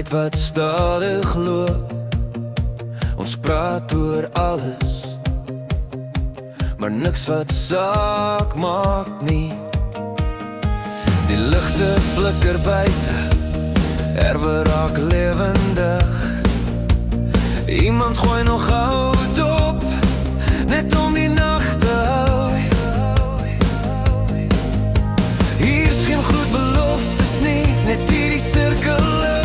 tyd wat stadig loop. Ons praat oor alles, maar niks wat saak maak nie. Die ligte flikker buite, erwe raak lewendig. Iemand gooi nog hout op, net om die nag te hou. Hier is geen groot beloftes nie, net hierdie sirkellig,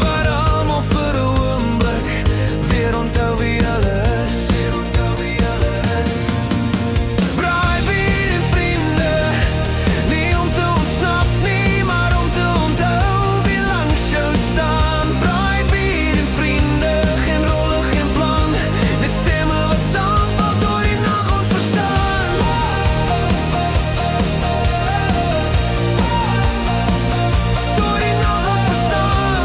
waar almal vir 'n oomblik weer onthou wie hulle is. Braai bier en vriende, nie om te ontsnap nie, maar om te onthou wie langs jou staan. Braai bier en vriende, geen rolle, geen plan, net stemme wat saamval door die nag ons verstaan. Door die nag ons verstaan.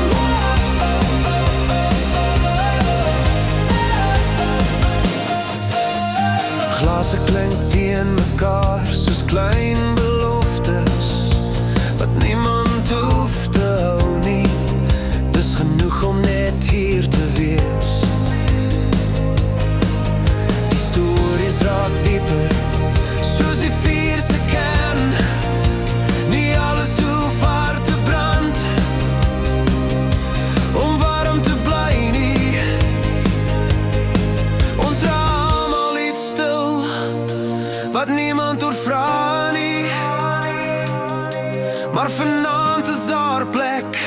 Glase klink teen mekaar soos klein beloftes wat niemand hoef te hou nie. Dis genoeg om net hier te wees. Die stories raak dieper soos die vuur se kern. Nie alles hoef hard te brand om warm te bly nie. Ons dra almal iets stil wat niemand oorvra nie. Maar vanaand is daar plek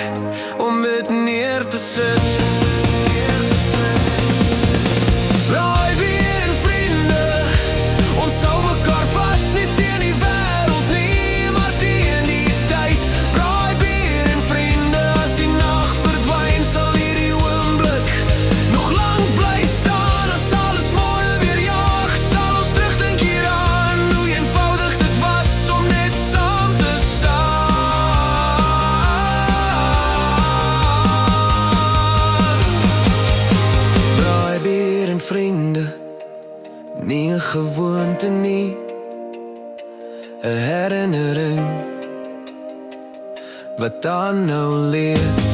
om dit neer te sit. Braai bier en vriende, ons hou mekaar vas, nie teen die wêreld nie, maar teen die tyd. Braai bier en vriende, as die nag verdwyn, sal hierdie oomblik nog lank bly staan. As alles môre weer jag, sal ons terugdink hieraan, hoe eenvoudig dit was om net saam te staan. Braai bier en vriende, nie 'n gewoonte nie, 'n herinnering wat dan nou leef.